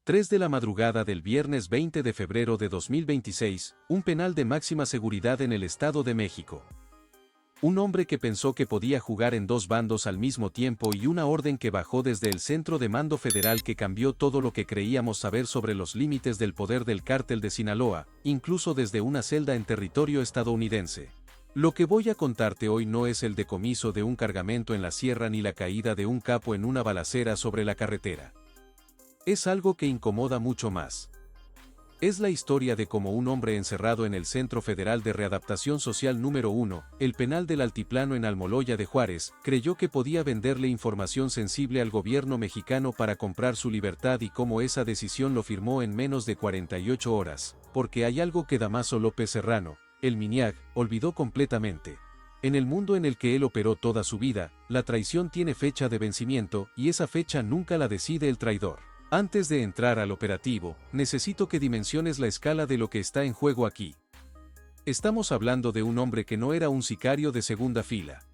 3 de la madrugada del viernes 20 de febrero de 2026, un penal de máxima seguridad en el Estado de México. Un hombre que pensó que podía jugar en dos bandos al mismo tiempo y una orden que bajó desde el centro de mando federal que cambió todo lo que creíamos saber sobre los límites del poder del cártel de Sinaloa, incluso desde una celda en territorio estadounidense. Lo que voy a contarte hoy no es el decomiso de un cargamento en la sierra ni la caída de un capo en una balacera sobre la carretera. Es algo que incomoda mucho más. Es la historia de cómo un hombre encerrado en el Centro Federal de Readaptación Social número 1, el penal del Altiplano en Almoloya de Juárez, creyó que podía venderle información sensible al gobierno mexicano para comprar su libertad y cómo esa decisión lo firmó en menos de 48 horas, porque hay algo que Damaso López Serrano, el Miniag, olvidó completamente. En el mundo en el que él operó toda su vida, la traición tiene fecha de vencimiento y esa fecha nunca la decide el traidor. Antes de entrar al operativo, necesito que dimensiones la escala de lo que está en juego aquí. Estamos hablando de un hombre que no era un sicario de segunda fila.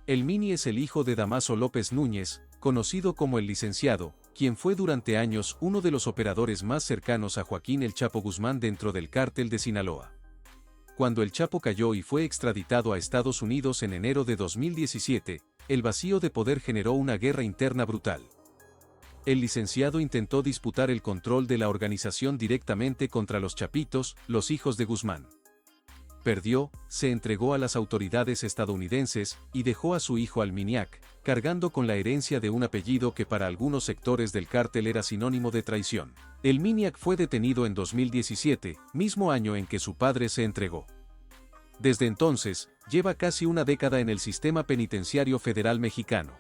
El Mini es el hijo de Damaso López Núñez, conocido como el Licenciado, quien fue durante años uno de los operadores más cercanos a Joaquín El Chapo Guzmán dentro del cártel de Sinaloa. Cuando el Chapo cayó y fue extraditado a Estados Unidos en enero de 2017, el vacío de poder generó una guerra interna brutal. El licenciado intentó disputar el control de la organización directamente contra los Chapitos, los hijos de Guzmán. Perdió, se entregó a las autoridades estadounidenses y dejó a su hijo al Miniac, cargando con la herencia de un apellido que para algunos sectores del cártel era sinónimo de traición. El Miniac fue detenido en 2017, mismo año en que su padre se entregó. Desde entonces, lleva casi una década en el sistema penitenciario federal mexicano.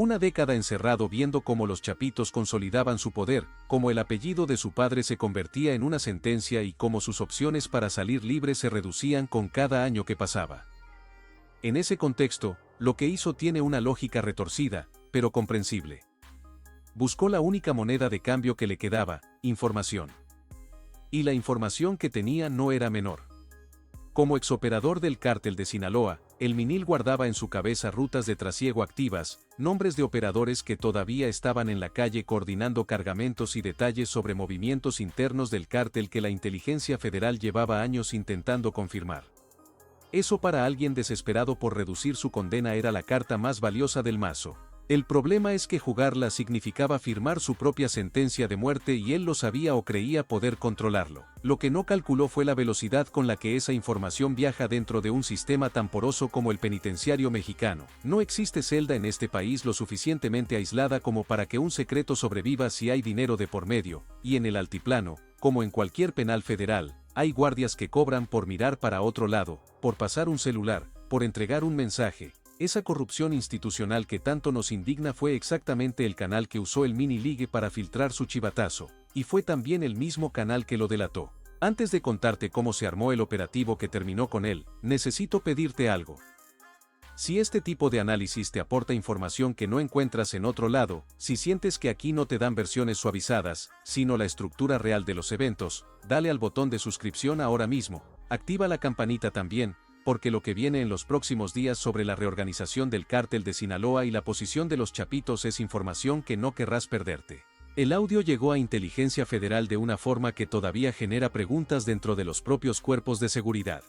Una década encerrado viendo cómo los Chapitos consolidaban su poder, cómo el apellido de su padre se convertía en una sentencia y cómo sus opciones para salir libre se reducían con cada año que pasaba. En ese contexto, lo que hizo tiene una lógica retorcida, pero comprensible. Buscó la única moneda de cambio que le quedaba, información. Y la información que tenía no era menor. Como exoperador del cártel de Sinaloa, el Minil guardaba en su cabeza rutas de trasiego activas, nombres de operadores que todavía estaban en la calle coordinando cargamentos y detalles sobre movimientos internos del cártel que la inteligencia federal llevaba años intentando confirmar. Eso para alguien desesperado por reducir su condena era la carta más valiosa del mazo. El problema es que jugarla significaba firmar su propia sentencia de muerte y él lo sabía o creía poder controlarlo. Lo que no calculó fue la velocidad con la que esa información viaja dentro de un sistema tan poroso como el penitenciario mexicano. No existe celda en este país lo suficientemente aislada como para que un secreto sobreviva si hay dinero de por medio, y en el altiplano, como en cualquier penal federal, hay guardias que cobran por mirar para otro lado, por pasar un celular, por entregar un mensaje. Esa corrupción institucional que tanto nos indigna fue exactamente el canal que usó el Mini Ligue para filtrar su chivatazo, y fue también el mismo canal que lo delató. Antes de contarte cómo se armó el operativo que terminó con él, necesito pedirte algo. Si este tipo de análisis te aporta información que no encuentras en otro lado, si sientes que aquí no te dan versiones suavizadas, sino la estructura real de los eventos, dale al botón de suscripción ahora mismo, activa la campanita también, porque lo que viene en los próximos días sobre la reorganización del cártel de Sinaloa y la posición de los Chapitos es información que no querrás perderte. El audio llegó a Inteligencia Federal de una forma que todavía genera preguntas dentro de los propios cuerpos de seguridad.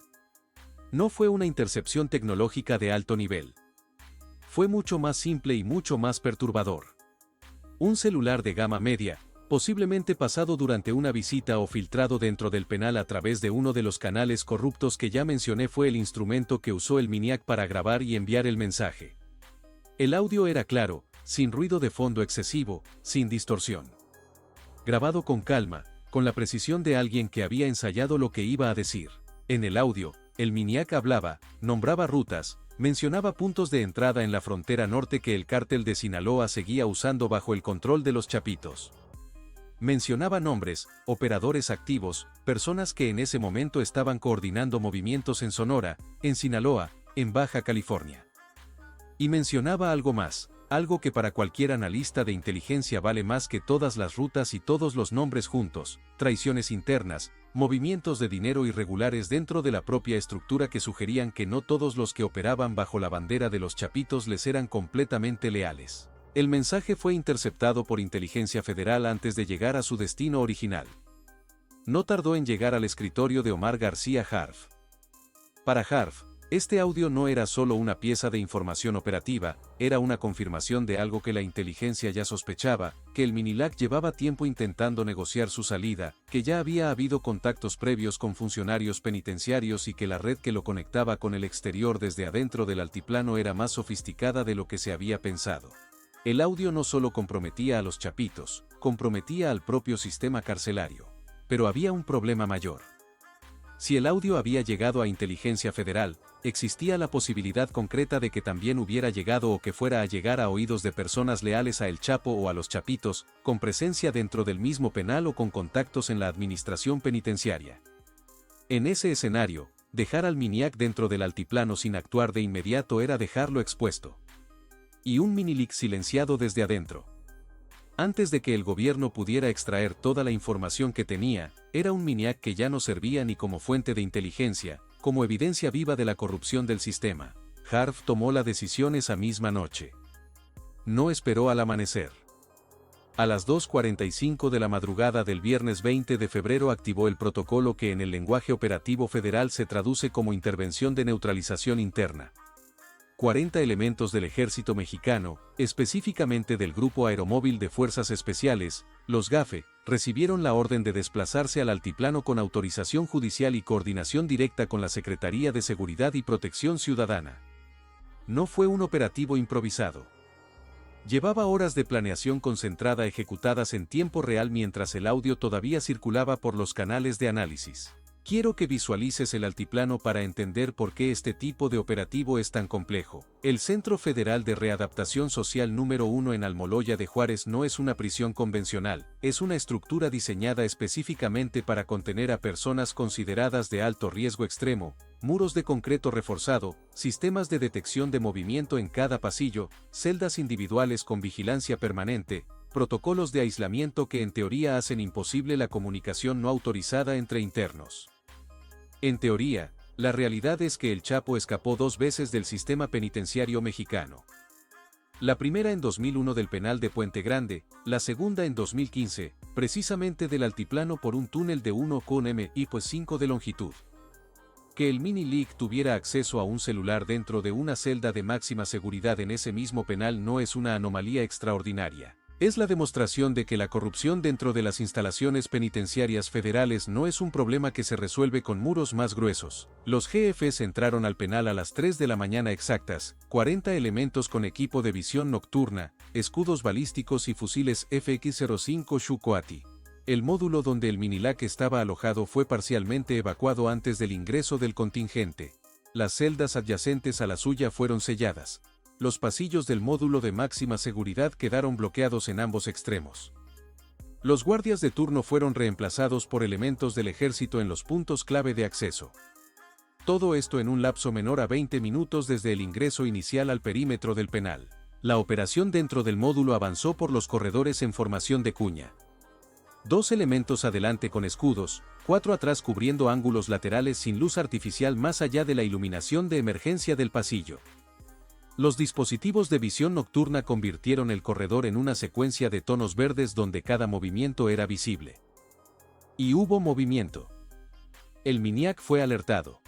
No fue una intercepción tecnológica de alto nivel. Fue mucho más simple y mucho más perturbador. Un celular de gama media, posiblemente pasado durante una visita o filtrado dentro del penal a través de uno de los canales corruptos que ya mencioné fue el instrumento que usó el Miniac para grabar y enviar el mensaje. El audio era claro, sin ruido de fondo excesivo, sin distorsión. Grabado con calma, con la precisión de alguien que había ensayado lo que iba a decir. En el audio, el Miniac hablaba, nombraba rutas, mencionaba puntos de entrada en la frontera norte que el cártel de Sinaloa seguía usando bajo el control de los Chapitos. Mencionaba nombres, operadores activos, personas que en ese momento estaban coordinando movimientos en Sonora, en Sinaloa, en Baja California. Y mencionaba algo más, algo que para cualquier analista de inteligencia vale más que todas las rutas y todos los nombres juntos, traiciones internas, movimientos de dinero irregulares dentro de la propia estructura que sugerían que no todos los que operaban bajo la bandera de los Chapitos les eran completamente leales. El mensaje fue interceptado por inteligencia federal antes de llegar a su destino original. No tardó en llegar al escritorio de Omar García Harf. Para Harf, este audio no era solo una pieza de información operativa, era una confirmación de algo que la inteligencia ya sospechaba, que el Minilac llevaba tiempo intentando negociar su salida, que ya había habido contactos previos con funcionarios penitenciarios y que la red que lo conectaba con el exterior desde adentro del altiplano era más sofisticada de lo que se había pensado. El audio no solo comprometía a los chapitos, comprometía al propio sistema carcelario. Pero había un problema mayor. Si el audio había llegado a inteligencia federal, existía la posibilidad concreta de que también hubiera llegado o que fuera a llegar a oídos de personas leales a El Chapo o a los Chapitos, con presencia dentro del mismo penal o con contactos en la administración penitenciaria. En ese escenario, dejar al Miniac dentro del altiplano sin actuar de inmediato era dejarlo expuesto. Y un Minilic silenciado desde adentro. Antes de que el gobierno pudiera extraer toda la información que tenía, era un Miniac que ya no servía ni como fuente de inteligencia, como evidencia viva de la corrupción del sistema. Harf tomó la decisión esa misma noche. No esperó al amanecer. A las 2:45 de la madrugada del viernes 20 de febrero activó el protocolo que en el lenguaje operativo federal se traduce como intervención de neutralización interna. 40 elementos del ejército mexicano, específicamente del Grupo Aeromóvil de Fuerzas Especiales, los GAFE, recibieron la orden de desplazarse al altiplano con autorización judicial y coordinación directa con la Secretaría de Seguridad y Protección Ciudadana. No fue un operativo improvisado. Llevaba horas de planeación concentrada ejecutadas en tiempo real mientras el audio todavía circulaba por los canales de análisis. Quiero que visualices el altiplano para entender por qué este tipo de operativo es tan complejo. El Centro Federal de Readaptación Social número 1 en Almoloya de Juárez no es una prisión convencional, es una estructura diseñada específicamente para contener a personas consideradas de alto riesgo extremo, muros de concreto reforzado, sistemas de detección de movimiento en cada pasillo, celdas individuales con vigilancia permanente, protocolos de aislamiento que en teoría hacen imposible la comunicación no autorizada entre internos. En teoría, la realidad es que el Chapo escapó 2 veces del sistema penitenciario mexicano. La primera en 2001 del penal de Puente Grande, la segunda en 2015, precisamente del altiplano por un túnel de 1,5 de longitud. Que el Minilac tuviera acceso a un celular dentro de una celda de máxima seguridad en ese mismo penal no es una anomalía extraordinaria. Es la demostración de que la corrupción dentro de las instalaciones penitenciarias federales no es un problema que se resuelve con muros más gruesos. Los GFs entraron al penal a las 3 de la mañana exactas, 40 elementos con equipo de visión nocturna, escudos balísticos y fusiles FX-05 Shukoati. El módulo donde el Minilac estaba alojado fue parcialmente evacuado antes del ingreso del contingente. Las celdas adyacentes a la suya fueron selladas. Los pasillos del módulo de máxima seguridad quedaron bloqueados en ambos extremos. Los guardias de turno fueron reemplazados por elementos del ejército en los puntos clave de acceso. Todo esto en un lapso menor a 20 minutos desde el ingreso inicial al perímetro del penal. La operación dentro del módulo avanzó por los corredores en formación de cuña. 2 elementos adelante con escudos, 4 atrás cubriendo ángulos laterales sin luz artificial más allá de la iluminación de emergencia del pasillo. Los dispositivos de visión nocturna convirtieron el corredor en una secuencia de tonos verdes donde cada movimiento era visible. Y hubo movimiento. El Miniac fue alertado.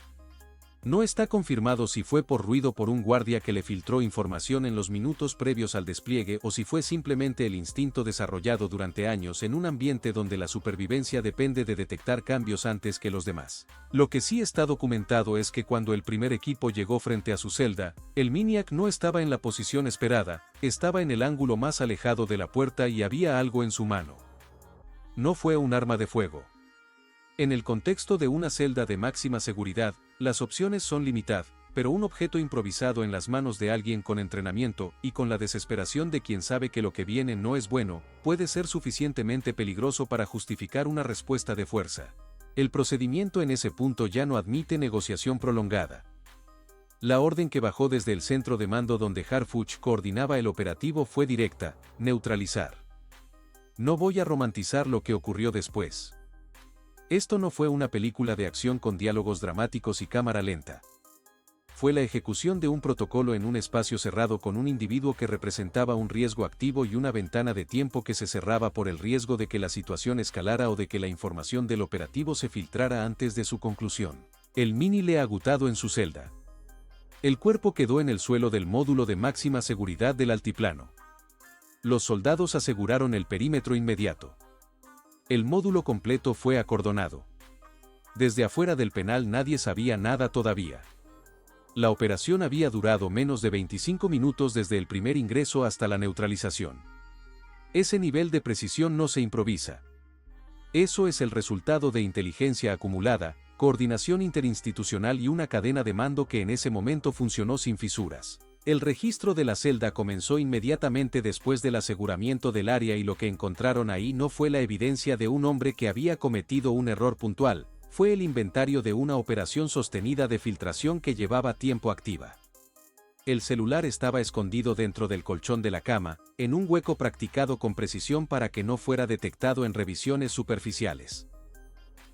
No está confirmado si fue por ruido por un guardia que le filtró información en los minutos previos al despliegue o si fue simplemente el instinto desarrollado durante años en un ambiente donde la supervivencia depende de detectar cambios antes que los demás. Lo que sí está documentado es que cuando el primer equipo llegó frente a su celda, el Miniac no estaba en la posición esperada, estaba en el ángulo más alejado de la puerta y había algo en su mano. No fue un arma de fuego. En el contexto de una celda de máxima seguridad, las opciones son limitadas, pero un objeto improvisado en las manos de alguien con entrenamiento y con la desesperación de quien sabe que lo que viene no es bueno, puede ser suficientemente peligroso para justificar una respuesta de fuerza. El procedimiento en ese punto ya no admite negociación prolongada. La orden que bajó desde el centro de mando donde Harfuch coordinaba el operativo fue directa: neutralizar. No voy a romantizar lo que ocurrió después. Esto no fue una película de acción con diálogos dramáticos y cámara lenta. fue la ejecución de un protocolo en un espacio cerrado con un individuo que representaba un riesgo activo y una ventana de tiempo que se cerraba por el riesgo de que la situación escalara o de que la información del operativo se filtrara antes de su conclusión. El mini le agotado en su celda. El cuerpo quedó en el suelo del módulo de máxima seguridad del altiplano. Los soldados aseguraron el perímetro inmediato. El módulo completo fue acordonado. Desde afuera del penal nadie sabía nada todavía. La operación había durado menos de 25 minutos desde el primer ingreso hasta la neutralización. Ese nivel de precisión no se improvisa. Eso es el resultado de inteligencia acumulada, coordinación interinstitucional y una cadena de mando que en ese momento funcionó sin fisuras. El registro de la celda comenzó inmediatamente después del aseguramiento del área y lo que encontraron ahí no fue la evidencia de un hombre que había cometido un error puntual, fue el inventario de una operación sostenida de filtración que llevaba tiempo activa. El celular estaba escondido dentro del colchón de la cama, en un hueco practicado con precisión para que no fuera detectado en revisiones superficiales.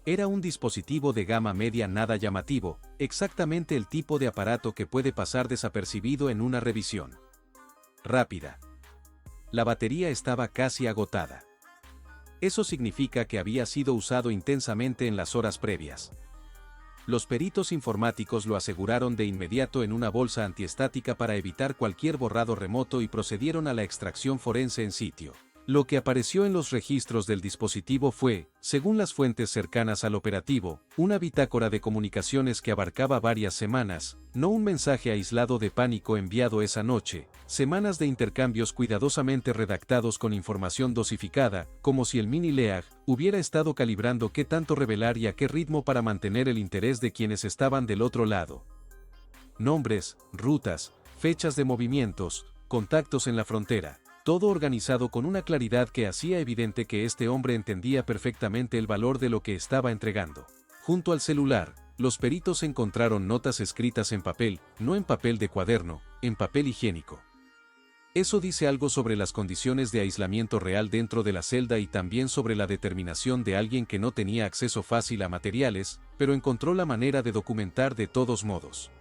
Era un dispositivo de gama media nada llamativo, exactamente el tipo de aparato que puede pasar desapercibido en una revisión rápida. La batería estaba casi agotada. Eso significa que había sido usado intensamente en las horas previas. Los peritos informáticos lo aseguraron de inmediato en una bolsa antiestática para evitar cualquier borrado remoto y procedieron a la extracción forense en sitio. Lo que apareció en los registros del dispositivo fue, según las fuentes cercanas al operativo, una bitácora de comunicaciones que abarcaba varias semanas, no un mensaje aislado de pánico enviado esa noche, semanas de intercambios cuidadosamente redactados con información dosificada, como si el mini Leag hubiera estado calibrando qué tanto revelar y a qué ritmo para mantener el interés de quienes estaban del otro lado. Nombres, rutas, fechas de movimientos, contactos en la frontera. Todo organizado con una claridad que hacía evidente que este hombre entendía perfectamente el valor de lo que estaba entregando. Junto al celular, los peritos encontraron notas escritas en papel, no en papel de cuaderno, en papel higiénico. Eso dice algo sobre las condiciones de aislamiento real dentro de la celda y también sobre la determinación de alguien que no tenía acceso fácil a materiales, pero encontró la manera de documentar de todos modos.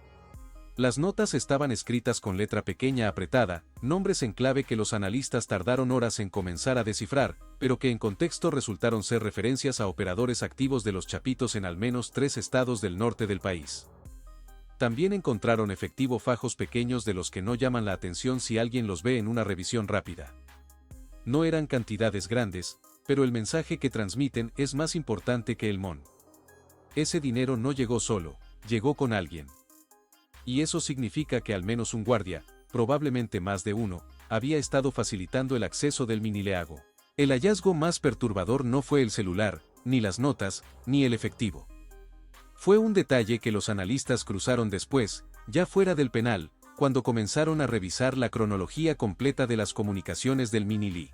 Las notas estaban escritas con letra pequeña apretada, nombres en clave que los analistas tardaron horas en comenzar a descifrar, pero que en contexto resultaron ser referencias a operadores activos de los Chapitos en al menos 3 estados del norte del país. También encontraron efectivo fajos pequeños de los que no llaman la atención si alguien los ve en una revisión rápida. No eran cantidades grandes, pero el mensaje que transmiten es más importante que el mon. Ese dinero no llegó solo, llegó con alguien. Y eso significa que al menos un guardia, probablemente más de uno, había estado facilitando el acceso del minileago. El hallazgo más perturbador no fue el celular, ni las notas, ni el efectivo. Fue un detalle que los analistas cruzaron después, ya fuera del penal, cuando comenzaron a revisar la cronología completa de las comunicaciones del mini-Lee.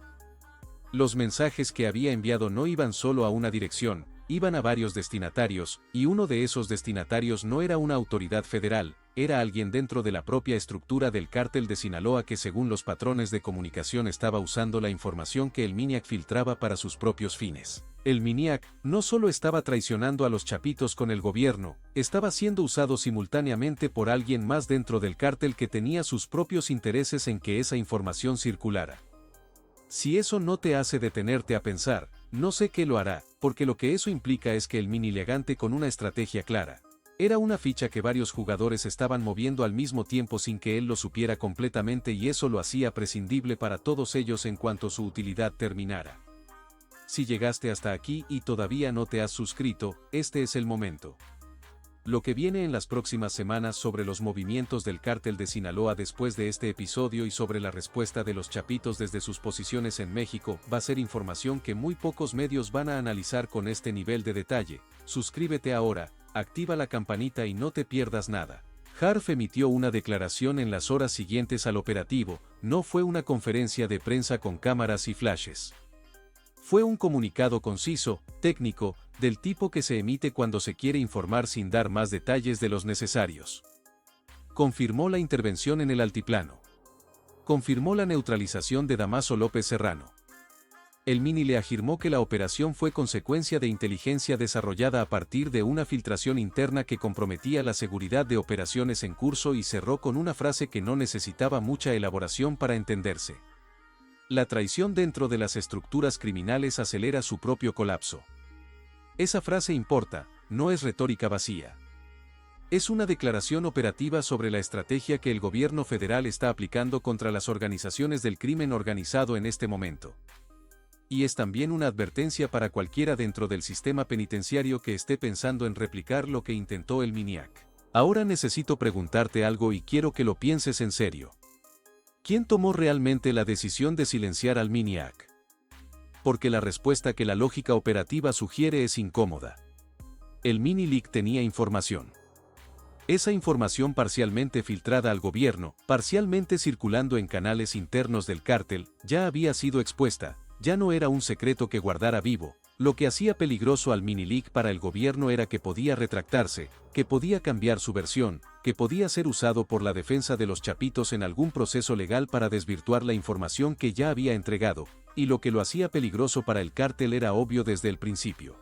Los mensajes que había enviado no iban solo a una dirección, iban a varios destinatarios, y uno de esos destinatarios no era una autoridad federal, era alguien dentro de la propia estructura del cártel de Sinaloa que según los patrones de comunicación estaba usando la información que el MINIAC filtraba para sus propios fines. El MINIAC no solo estaba traicionando a los Chapitos con el gobierno, estaba siendo usado simultáneamente por alguien más dentro del cártel que tenía sus propios intereses en que esa información circulara. Si eso no te hace detenerte a pensar, no sé qué lo hará, porque lo que eso implica es que el mini-legante con una estrategia clara. Era una ficha que varios jugadores estaban moviendo al mismo tiempo sin que él lo supiera completamente y eso lo hacía prescindible para todos ellos en cuanto su utilidad terminara. Si llegaste hasta aquí y todavía no te has suscrito, este es el momento. Lo que viene en las próximas semanas sobre los movimientos del cártel de Sinaloa después de este episodio y sobre la respuesta de los Chapitos desde sus posiciones en México va a ser información que muy pocos medios van a analizar con este nivel de detalle. Suscríbete ahora, activa la campanita y no te pierdas nada. Harf emitió una declaración en las horas siguientes al operativo, no fue una conferencia de prensa con cámaras y flashes. Fue un comunicado conciso, técnico, del tipo que se emite cuando se quiere informar sin dar más detalles de los necesarios. Confirmó la intervención en el altiplano. Confirmó la neutralización de Damaso López Serrano. El Mini afirmó que la operación fue consecuencia de inteligencia desarrollada a partir de una filtración interna que comprometía la seguridad de operaciones en curso y cerró con una frase que no necesitaba mucha elaboración para entenderse. La traición dentro de las estructuras criminales acelera su propio colapso. Esa frase importa, no es retórica vacía. Es una declaración operativa sobre la estrategia que el gobierno federal está aplicando contra las organizaciones del crimen organizado en este momento. Y es también una advertencia para cualquiera dentro del sistema penitenciario que esté pensando en replicar lo que intentó el Miniac. Ahora necesito preguntarte algo y quiero que lo pienses en serio. ¿Quién tomó realmente la decisión de silenciar al Miniac? Porque la respuesta que la lógica operativa sugiere es incómoda. El Mini-Leak tenía información. Esa información parcialmente filtrada al gobierno, parcialmente circulando en canales internos del cártel, ya había sido expuesta. Ya no era un secreto que guardara vivo. Lo que hacía peligroso al Mini-Leak para el gobierno era que podía retractarse, que podía cambiar su versión, que podía ser usado por la defensa de los chapitos en algún proceso legal para desvirtuar la información que ya había entregado, y lo que lo hacía peligroso para el cártel era obvio desde el principio.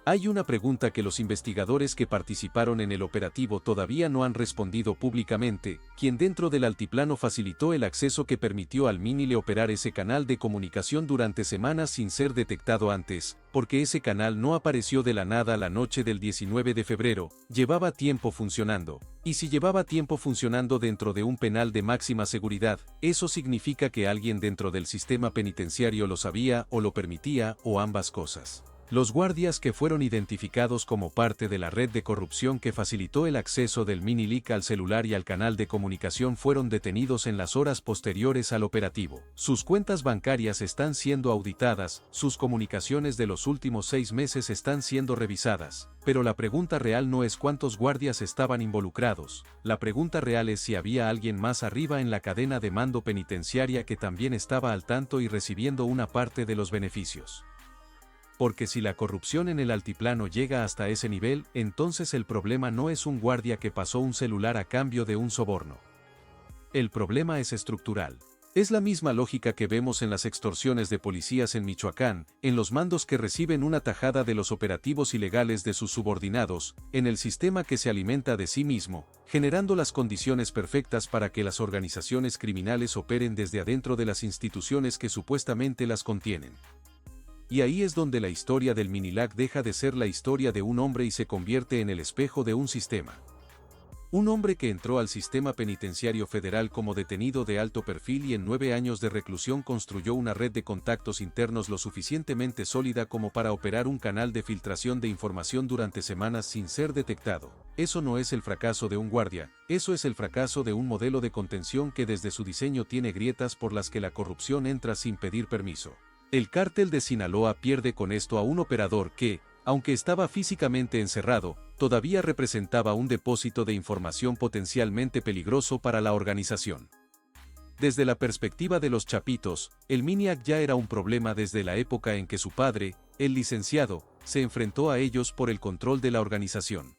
Hay una pregunta que los investigadores que participaron en el operativo todavía no han respondido públicamente: ¿quién dentro del altiplano facilitó el acceso que permitió al Mini operar ese canal de comunicación durante semanas sin ser detectado antes? Porque ese canal no apareció de la nada la noche del 19 de febrero, llevaba tiempo funcionando. Y si llevaba tiempo funcionando dentro de un penal de máxima seguridad, eso significa que alguien dentro del sistema penitenciario lo sabía o lo permitía, o ambas cosas. Los guardias que fueron identificados como parte de la red de corrupción que facilitó el acceso del Mini-Leak al celular y al canal de comunicación fueron detenidos en las horas posteriores al operativo. Sus cuentas bancarias están siendo auditadas, sus comunicaciones de los últimos 6 meses están siendo revisadas. Pero la pregunta real no es cuántos guardias estaban involucrados, la pregunta real es si había alguien más arriba en la cadena de mando penitenciaria que también estaba al tanto y recibiendo una parte de los beneficios. Porque si la corrupción en el altiplano llega hasta ese nivel, entonces el problema no es un guardia que pasó un celular a cambio de un soborno. El problema es estructural. Es la misma lógica que vemos en las extorsiones de policías en Michoacán, en los mandos que reciben una tajada de los operativos ilegales de sus subordinados, en el sistema que se alimenta de sí mismo, generando las condiciones perfectas para que las organizaciones criminales operen desde adentro de las instituciones que supuestamente las contienen. Y ahí es donde la historia del Mini-Leak deja de ser la historia de un hombre y se convierte en el espejo de un sistema. Un hombre que entró al sistema penitenciario federal como detenido de alto perfil y en 9 años de reclusión construyó una red de contactos internos lo suficientemente sólida como para operar un canal de filtración de información durante semanas sin ser detectado. Eso no es el fracaso de un guardia, eso es el fracaso de un modelo de contención que desde su diseño tiene grietas por las que la corrupción entra sin pedir permiso. El cártel de Sinaloa pierde con esto a un operador que, aunque estaba físicamente encerrado, todavía representaba un depósito de información potencialmente peligroso para la organización. Desde la perspectiva de los chapitos, el Miniac ya era un problema desde la época en que su padre, el licenciado, se enfrentó a ellos por el control de la organización.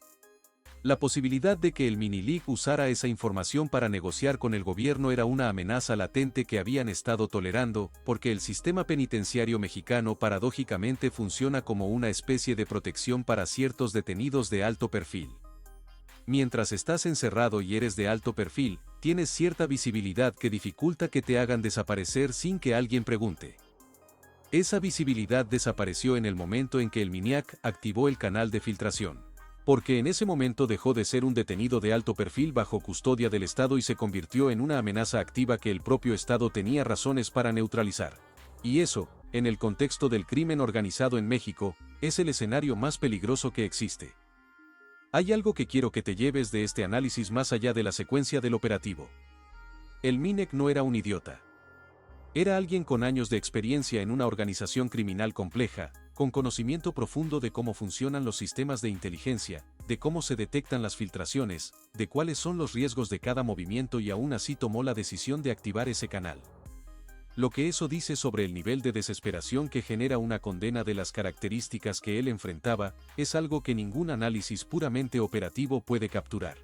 La posibilidad de que el Mini-Leak usara esa información para negociar con el gobierno era una amenaza latente que habían estado tolerando, porque el sistema penitenciario mexicano paradójicamente funciona como una especie de protección para ciertos detenidos de alto perfil. Mientras estás encerrado y eres de alto perfil, tienes cierta visibilidad que dificulta que te hagan desaparecer sin que alguien pregunte. Esa visibilidad desapareció en el momento en que el Miniac activó el canal de filtración. Porque en ese momento dejó de ser un detenido de alto perfil bajo custodia del Estado y se convirtió en una amenaza activa que el propio Estado tenía razones para neutralizar. Y eso, en el contexto del crimen organizado en México, es el escenario más peligroso que existe. Hay algo que quiero que te lleves de este análisis más allá de la secuencia del operativo. El Miniac no era un idiota. Era alguien con años de experiencia en una organización criminal compleja, con conocimiento profundo de cómo funcionan los sistemas de inteligencia, de cómo se detectan las filtraciones, de cuáles son los riesgos de cada movimiento y aún así tomó la decisión de activar ese canal. Lo que eso dice sobre el nivel de desesperación que genera una condena de las características que él enfrentaba, es algo que ningún análisis puramente operativo puede capturar.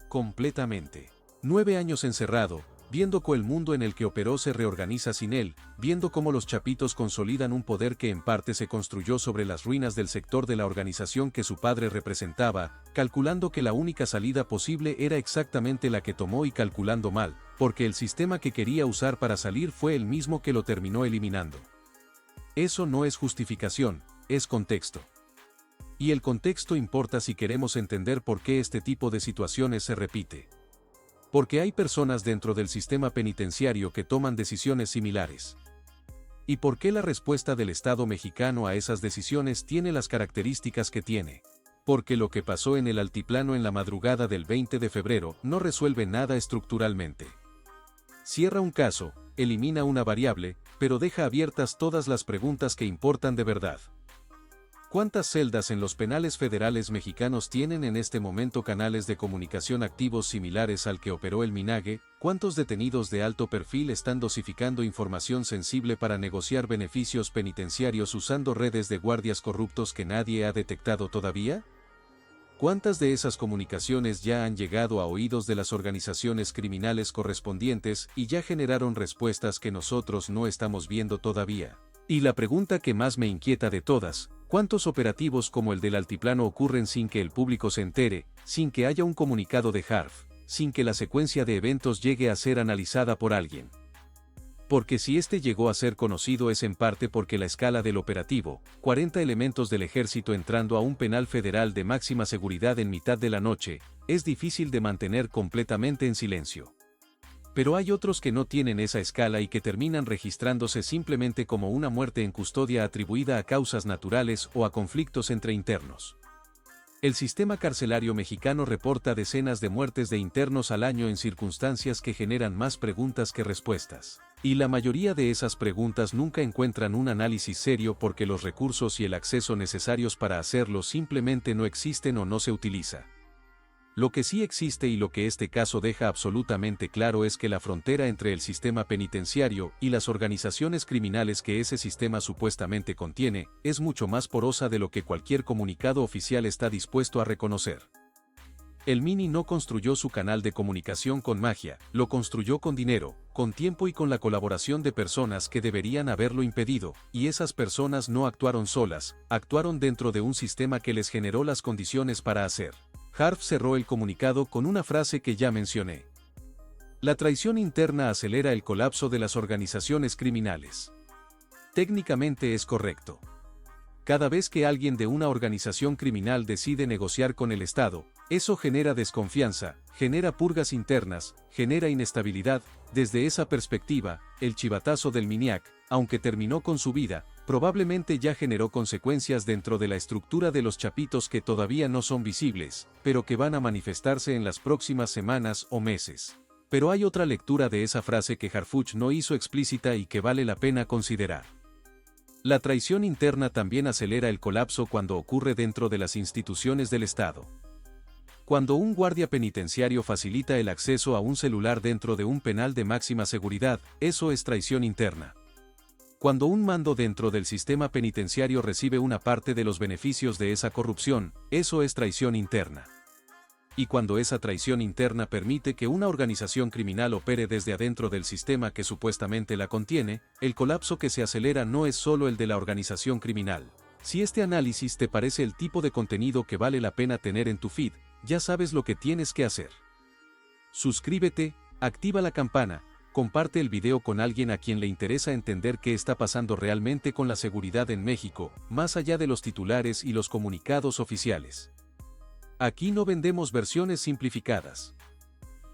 Completamente. 9 años encerrado, viendo cómo el mundo en el que operó se reorganiza sin él, viendo cómo los chapitos consolidan un poder que en parte se construyó sobre las ruinas del sector de la organización que su padre representaba, calculando que la única salida posible era exactamente la que tomó y calculando mal, porque el sistema que quería usar para salir fue el mismo que lo terminó eliminando. Eso no es justificación, es contexto. Y el contexto importa si queremos entender por qué este tipo de situaciones se repite. Porque hay personas dentro del sistema penitenciario que toman decisiones similares. ¿Y por qué la respuesta del Estado mexicano a esas decisiones tiene las características que tiene? Porque lo que pasó en el altiplano en la madrugada del 20 de febrero no resuelve nada estructuralmente. Cierra un caso, elimina una variable, pero deja abiertas todas las preguntas que importan de verdad. ¿Cuántas celdas en los penales federales mexicanos tienen en este momento canales de comunicación activos similares al que operó el MINAGE? ¿Cuántos detenidos de alto perfil están dosificando información sensible para negociar beneficios penitenciarios usando redes de guardias corruptos que nadie ha detectado todavía? ¿Cuántas de esas comunicaciones ya han llegado a oídos de las organizaciones criminales correspondientes y ya generaron respuestas que nosotros no estamos viendo todavía? Y la pregunta que más me inquieta de todas, ¿cuántos operativos como el del altiplano ocurren sin que el público se entere, sin que haya un comunicado de HARF, sin que la secuencia de eventos llegue a ser analizada por alguien? Porque si este llegó a ser conocido es en parte porque la escala del operativo, 40 elementos del ejército entrando a un penal federal de máxima seguridad en mitad de la noche, es difícil de mantener completamente en silencio. Pero hay otros que no tienen esa escala y que terminan registrándose simplemente como una muerte en custodia atribuida a causas naturales o a conflictos entre internos. El sistema carcelario mexicano reporta decenas de muertes de internos al año en circunstancias que generan más preguntas que respuestas. Y la mayoría de esas preguntas nunca encuentran un análisis serio porque los recursos y el acceso necesarios para hacerlo simplemente no existen o no se utiliza. Lo que sí existe y lo que este caso deja absolutamente claro es que la frontera entre el sistema penitenciario y las organizaciones criminales que ese sistema supuestamente contiene, es mucho más porosa de lo que cualquier comunicado oficial está dispuesto a reconocer. El Mini no construyó su canal de comunicación con magia, lo construyó con dinero, con tiempo y con la colaboración de personas que deberían haberlo impedido, y esas personas no actuaron solas, actuaron dentro de un sistema que les generó las condiciones para hacer. HARF cerró el comunicado con una frase que ya mencioné. La traición interna acelera el colapso de las organizaciones criminales. Técnicamente es correcto. Cada vez que alguien de una organización criminal decide negociar con el Estado, eso genera desconfianza, genera purgas internas, genera inestabilidad. Desde esa perspectiva, el chivatazo del MINIAC, aunque terminó con su vida, probablemente ya generó consecuencias dentro de la estructura de los chapitos que todavía no son visibles, pero que van a manifestarse en las próximas semanas o meses. Pero hay otra lectura de esa frase que Harfuch no hizo explícita y que vale la pena considerar. La traición interna también acelera el colapso cuando ocurre dentro de las instituciones del Estado. Cuando un guardia penitenciario facilita el acceso a un celular dentro de un penal de máxima seguridad, eso es traición interna. Cuando un mando dentro del sistema penitenciario recibe una parte de los beneficios de esa corrupción, eso es traición interna. Y cuando esa traición interna permite que una organización criminal opere desde adentro del sistema que supuestamente la contiene, el colapso que se acelera no es solo el de la organización criminal. Si este análisis te parece el tipo de contenido que vale la pena tener en tu feed, ya sabes lo que tienes que hacer. Suscríbete, activa la campana, comparte el video con alguien a quien le interesa entender qué está pasando realmente con la seguridad en México, más allá de los titulares y los comunicados oficiales. Aquí no vendemos versiones simplificadas.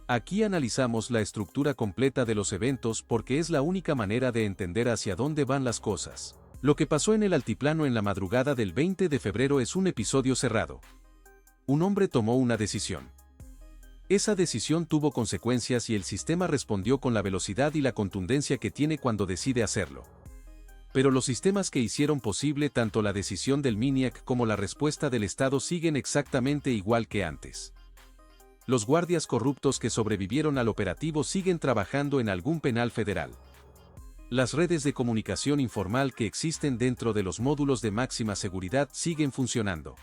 Aquí analizamos la estructura completa de los eventos porque es la única manera de entender hacia dónde van las cosas. Lo que pasó en el altiplano en la madrugada del 20 de febrero es un episodio cerrado. Un hombre tomó una decisión. Esa decisión tuvo consecuencias y el sistema respondió con la velocidad y la contundencia que tiene cuando decide hacerlo. Pero los sistemas que hicieron posible tanto la decisión del MINIAC como la respuesta del Estado siguen exactamente igual que antes. Los guardias corruptos que sobrevivieron al operativo siguen trabajando en algún penal federal. Las redes de comunicación informal que existen dentro de los módulos de máxima seguridad siguen funcionando.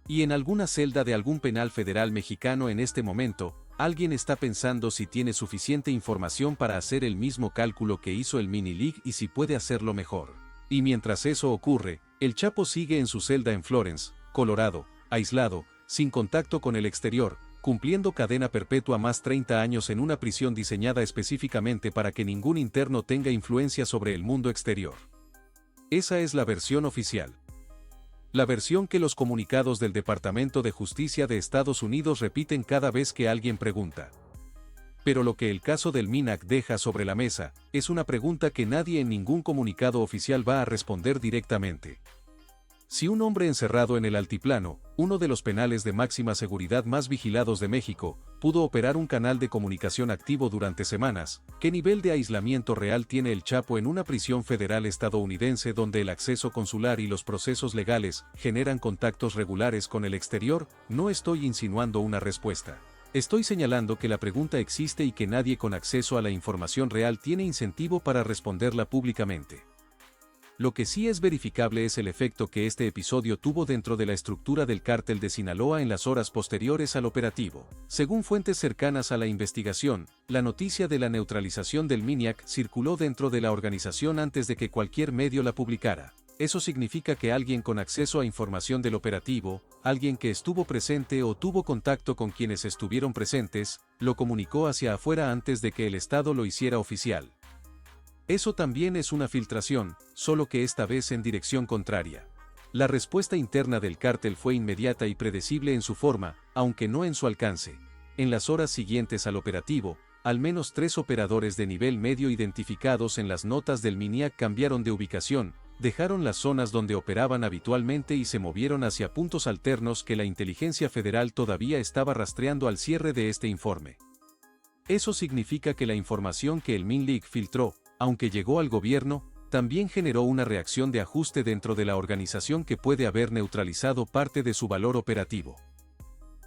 Y en alguna celda de algún penal federal mexicano en este momento, alguien está pensando si tiene suficiente información para hacer el mismo cálculo que hizo el Mini League y si puede hacerlo mejor. Y mientras eso ocurre, el Chapo sigue en su celda en Florence, Colorado, aislado, sin contacto con el exterior, cumpliendo cadena perpetua más 30 años en una prisión diseñada específicamente para que ningún interno tenga influencia sobre el mundo exterior. Esa es la versión oficial. La versión que los comunicados del Departamento de Justicia de Estados Unidos repiten cada vez que alguien pregunta. Pero lo que el caso del MINAC deja sobre la mesa, es una pregunta que nadie en ningún comunicado oficial va a responder directamente. Si un hombre encerrado en el Altiplano, uno de los penales de máxima seguridad más vigilados de México, pudo operar un canal de comunicación activo durante semanas, ¿qué nivel de aislamiento real tiene el Chapo en una prisión federal estadounidense donde el acceso consular y los procesos legales generan contactos regulares con el exterior? No estoy insinuando una respuesta. Estoy señalando que la pregunta existe y que nadie con acceso a la información real tiene incentivo para responderla públicamente. Lo que sí es verificable es el efecto que este episodio tuvo dentro de la estructura del cártel de Sinaloa en las horas posteriores al operativo. Según fuentes cercanas a la investigación, la noticia de la neutralización del MINIAC circuló dentro de la organización antes de que cualquier medio la publicara. Eso significa que alguien con acceso a información del operativo, alguien que estuvo presente o tuvo contacto con quienes estuvieron presentes, lo comunicó hacia afuera antes de que el Estado lo hiciera oficial. Eso también es una filtración, solo que esta vez en dirección contraria. La respuesta interna del cártel fue inmediata y predecible en su forma, aunque no en su alcance. En las horas siguientes al operativo, al menos 3 operadores de nivel medio identificados en las notas del MINIAC cambiaron de ubicación, dejaron las zonas donde operaban habitualmente y se movieron hacia puntos alternos que la inteligencia federal todavía estaba rastreando al cierre de este informe. Eso significa que la información que el MINLEAG filtró, aunque llegó al gobierno, también generó una reacción de ajuste dentro de la organización que puede haber neutralizado parte de su valor operativo.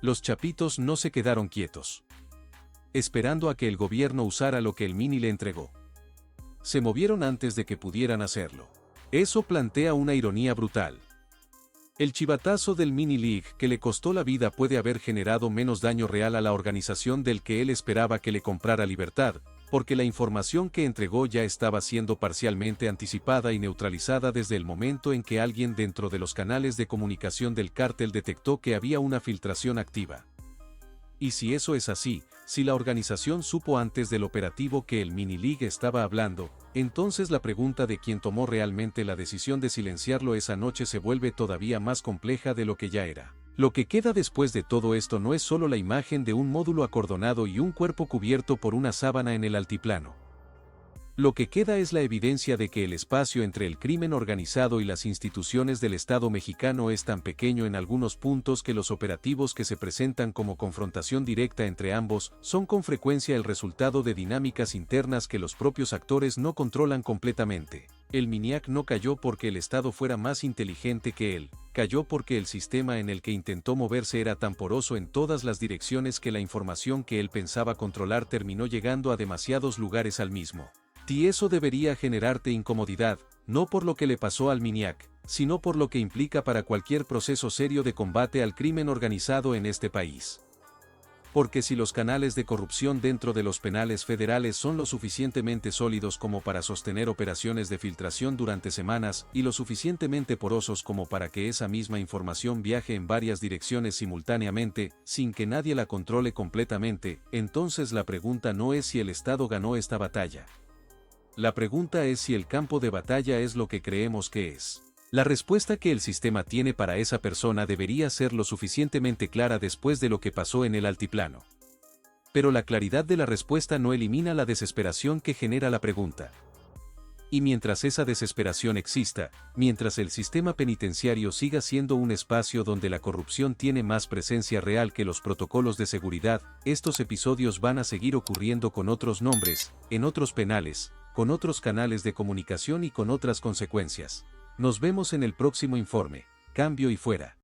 Los chapitos no se quedaron quietos, esperando a que el gobierno usara lo que el Mini le entregó. Se movieron antes de que pudieran hacerlo. Eso plantea una ironía brutal. El chivatazo del Mini League que le costó la vida puede haber generado menos daño real a la organización del que él esperaba que le comprara libertad, porque la información que entregó ya estaba siendo parcialmente anticipada y neutralizada desde el momento en que alguien dentro de los canales de comunicación del cártel detectó que había una filtración activa. Y si eso es así, si la organización supo antes del operativo que el Mini League estaba hablando, entonces la pregunta de quién tomó realmente la decisión de silenciarlo esa noche se vuelve todavía más compleja de lo que ya era. Lo que queda después de todo esto no es solo la imagen de un módulo acordonado y un cuerpo cubierto por una sábana en el altiplano. Lo que queda es la evidencia de que el espacio entre el crimen organizado y las instituciones del Estado mexicano es tan pequeño en algunos puntos que los operativos que se presentan como confrontación directa entre ambos son con frecuencia el resultado de dinámicas internas que los propios actores no controlan completamente. El MINIAC no cayó porque el Estado fuera más inteligente que él, cayó porque el sistema en el que intentó moverse era tan poroso en todas las direcciones que la información que él pensaba controlar terminó llegando a demasiados lugares al mismo. Y eso debería generarte incomodidad, no por lo que le pasó al MINIAC, sino por lo que implica para cualquier proceso serio de combate al crimen organizado en este país. Porque si los canales de corrupción dentro de los penales federales son lo suficientemente sólidos como para sostener operaciones de filtración durante semanas y lo suficientemente porosos como para que esa misma información viaje en varias direcciones simultáneamente, sin que nadie la controle completamente, entonces la pregunta no es si el Estado ganó esta batalla. La pregunta es si el campo de batalla es lo que creemos que es. La respuesta que el sistema tiene para esa persona debería ser lo suficientemente clara después de lo que pasó en el altiplano. Pero la claridad de la respuesta no elimina la desesperación que genera la pregunta. Y mientras esa desesperación exista, mientras el sistema penitenciario siga siendo un espacio donde la corrupción tiene más presencia real que los protocolos de seguridad, estos episodios van a seguir ocurriendo con otros nombres, en otros penales, con otros canales de comunicación y con otras consecuencias. Nos vemos en el próximo informe. Cambio y fuera.